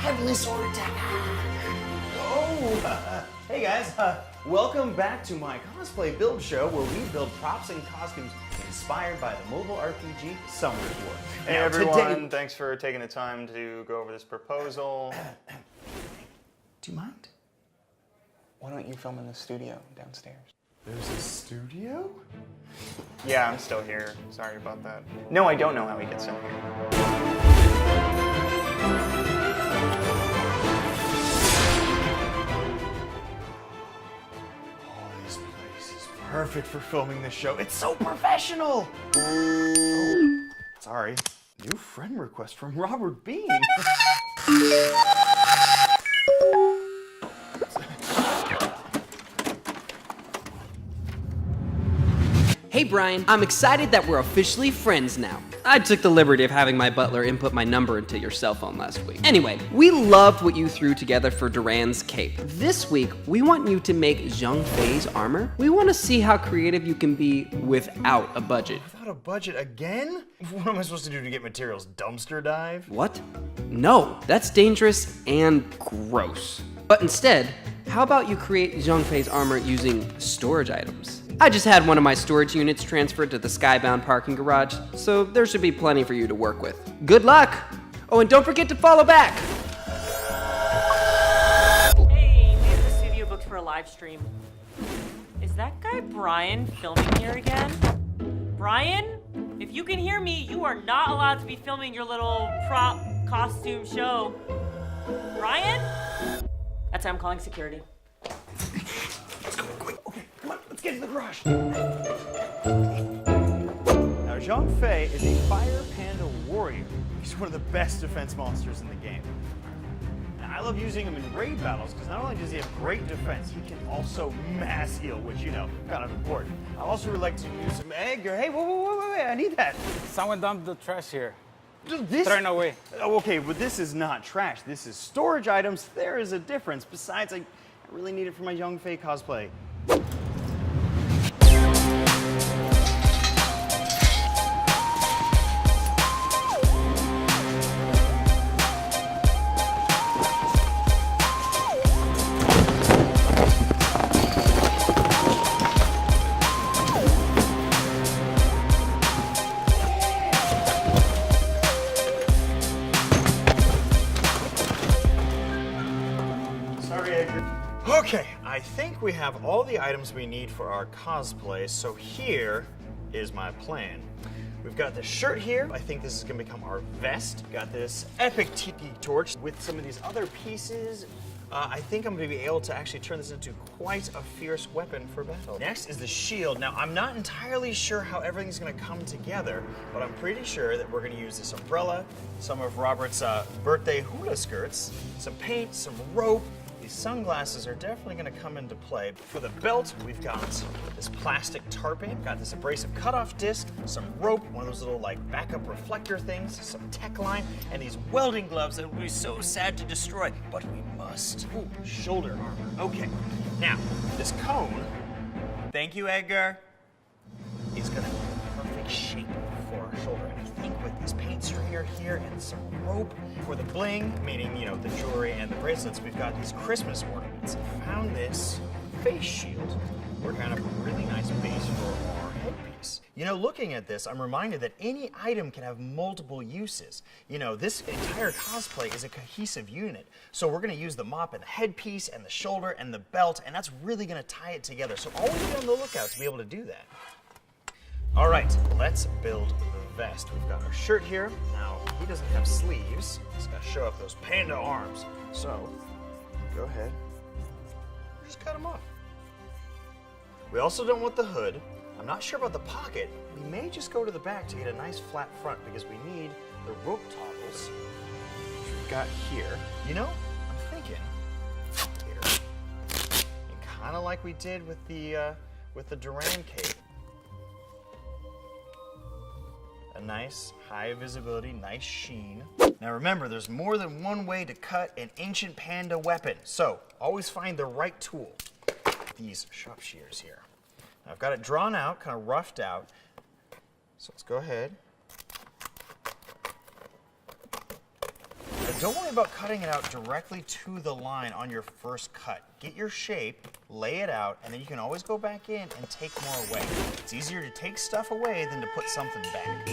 Heavenly sword attack. Oh, hey guys, welcome back to my cosplay build show where we build props and costumes inspired by the mobile RPG Summer's War. Hey everyone, thanks for taking the time to go over this proposal. Do you mind? Why don't you film in the studio downstairs? There's a studio? Yeah, I'm still here. Sorry about that. No, I don't know how he gets in here. Oh, this place is perfect for filming this show. It's so professional! Oh, sorry. New friend request from Robert Bean. Hey Bryan, I'm excited that we're officially friends now. I took the liberty of having my butler input my number into your cell phone last week. Anyway, we loved what you threw together for Duran's cape. This week, we want you to make Zhang Fei's armor. We want to see how creative you can be without a budget. Without a budget again? What am I supposed to do to get materials? Dumpster dive? What? No, that's dangerous and gross. But instead, how about you create Zhang Fei's armor using storage items? I just had one of my storage units transferred to the Skybound parking garage, so there should be plenty for you to work with. Good luck! Oh, and don't forget to follow back! Hey, we have the studio booked for a live stream. Is that guy Bryan filming here again? Bryan? If you can hear me, you are not allowed to be filming your little prop costume show. Bryan? That's how I'm calling security. Let's go, quick. Okay, come on, let's get in the garage. Now, Zhang Fei is a fire panda warrior. He's one of the best defense monsters in the game. Now, I love using him in raid battles because not only does he have great defense, he can also mass heal, which, you know, kind of important. I also would like to use some Edgar. Hey, wait, I need that. Someone dumped the trash here. This? Thrown away. Oh, okay, but this is not trash. This is storage items. There is a difference. Besides, I really need it for my Zhang Fei cosplay. Okay, I think we have all the items we need for our cosplay, so here is my plan. We've got this shirt here. I think this is gonna become our vest. Got this epic tiki torch with some of these other pieces. I think I'm gonna be able to actually turn this into quite a fierce weapon for battle. Next is the shield. Now, I'm not entirely sure how everything's gonna come together, but I'm pretty sure that we're gonna use this umbrella, some of Robert's birthday hula skirts, some paint, some rope. These sunglasses are definitely going to come into play. For the belt, we've got this plastic tarping, got this abrasive cutoff disc, some rope, one of those little like backup reflector things, some tech line, and these welding gloves that would be so sad to destroy, but we must. Ooh, shoulder armor. Okay, now this cone, thank you Edgar, is going to be the perfect shape for our shoulder. And I think with this paint stringer here and some rope for the bling, meaning, you know, the jewelry and the bracelets, we've got these Christmas ornaments. I found this face shield. We're kind of a really nice base for our headpiece. You know, looking at this, I'm reminded that any item can have multiple uses. You know, this entire cosplay is a cohesive unit. So we're gonna use the mop and the headpiece and the shoulder and the belt, and that's really gonna tie it together. So always be on the lookout to be able to do that. All right, let's build the vest. We've got our shirt here. Now, he doesn't have sleeves. He's got to show off those panda arms. So, go ahead. Just cut them off. We also don't want the hood. I'm not sure about the pocket. We may just go to the back to get a nice flat front because we need the rope toggles, which we've got here. You know, I'm thinking here, and kind of like we did with the Duran cape. A nice high visibility, nice sheen. Now remember, there's more than one way to cut an ancient panda weapon, so always find the right tool. These sharp shears here. Now I've got it drawn out, kind of roughed out. So let's go ahead. don't worry about cutting it out directly to the line on your first cut. Get your shape, lay it out, and then you can always go back in and take more away. It's easier to take stuff away than to put something back.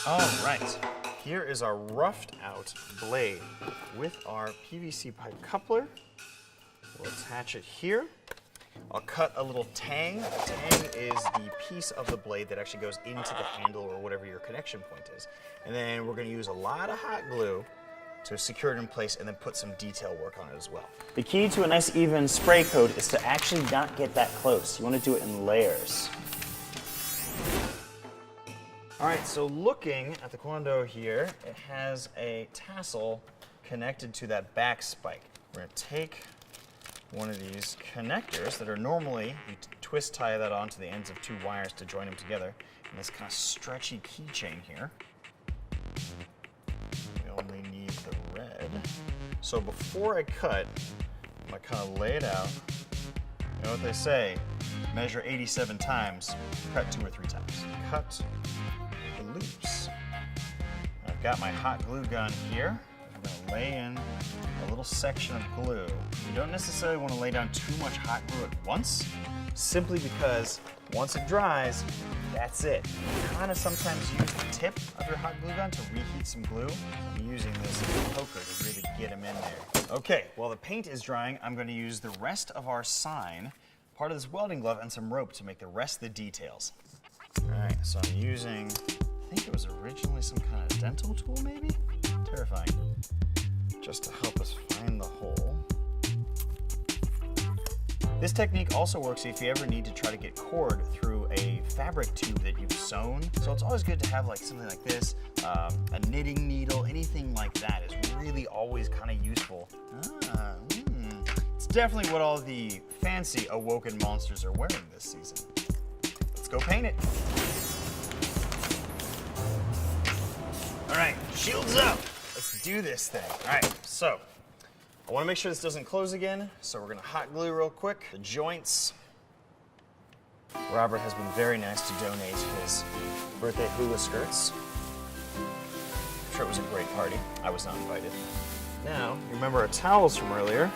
All right, here is our roughed out blade with our PVC pipe coupler. We'll attach it here. I'll cut a little tang. A tang is the piece of the blade that actually goes into the handle or whatever your connection point is. And then we're going to use a lot of hot glue to secure it in place and then put some detail work on it as well. The key to a nice even spray coat is to actually not get that close. You want to do it in layers. All right, so looking at the Quando here, it has a tassel connected to that back spike. We're going to take one of these connectors that are normally, you twist tie that onto the ends of two wires to join them together, and this kind of stretchy keychain here. We only need the red. So before I cut, I'm going to kind of lay it out. You know what they say, measure 87 times, cut 2 or 3 times. Cut loose. I've got my hot glue gun here. I'm going to lay in a little section of glue. You don't necessarily want to lay down too much hot glue at once, simply because once it dries, that's it. You kind of sometimes use the tip of your hot glue gun to reheat some glue. I'm using this poker to really get them in there. Okay, while the paint is drying, I'm going to use the rest of our sign, part of this welding glove, and some rope to make the rest of the details. All right, so I'm using, I think it was originally some kind of dental tool, maybe? Terrifying. Just to help us find the hole. This technique also works if you ever need to try to get cord through a fabric tube that you've sewn. So it's always good to have like something like this, a knitting needle, anything like that is really always kind of useful. It's definitely what all the fancy awoken monsters are wearing this season. Let's go paint it. All right, shields up. Let's do this thing. All right, so I want to make sure this doesn't close again, so we're going to hot glue real quick the joints. Robert has been very nice to donate his birthday hula skirts. I'm sure it was a great party. I was not invited. Now, remember our towels from earlier.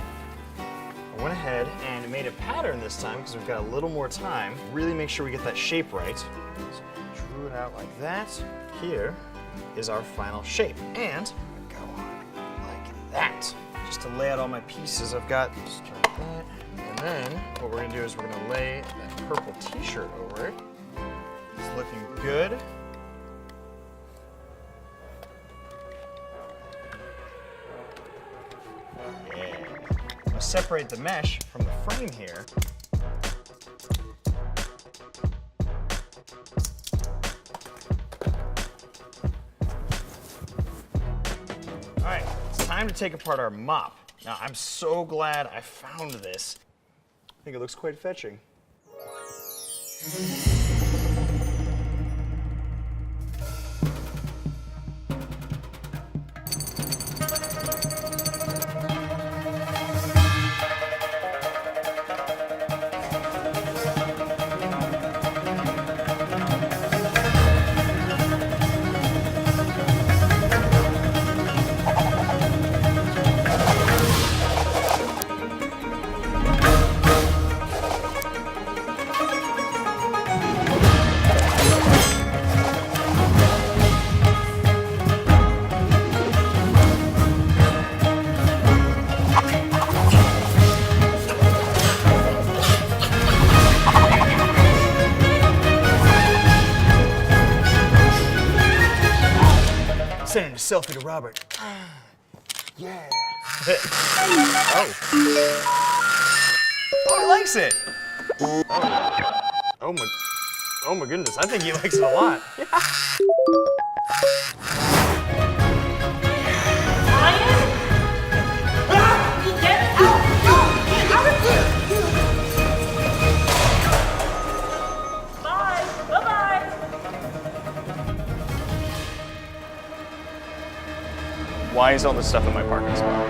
I went ahead and made a pattern this time because we've got a little more time. Really make sure we get that shape right. So I drew it out like that. Here is our final shape. And go on like that. Just to lay out all my pieces, I've got just like that. And then what we're gonna do is we're gonna lay that purple t-shirt over it. It's looking good. Yeah. I'm gonna separate the mesh from the frame here. All right, it's time to take apart our mop. Now, I'm so glad I found this. I think it looks quite fetching. Sending a selfie to Robert. Yeah. Oh, he likes it. Oh my goodness, I think he likes it a lot. Why is all this stuff in my parking spot?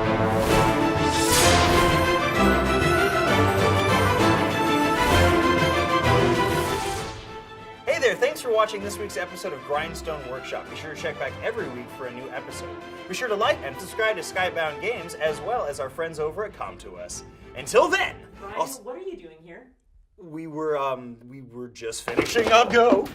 Hey there, thanks for watching this week's episode of Grindstone Workshop. Be sure to check back every week for a new episode. Be sure to like and subscribe to Skybound Games, as well as our friends over at Com2Us. Until then, Bryan, what are you doing here? we were just finishing up. Go.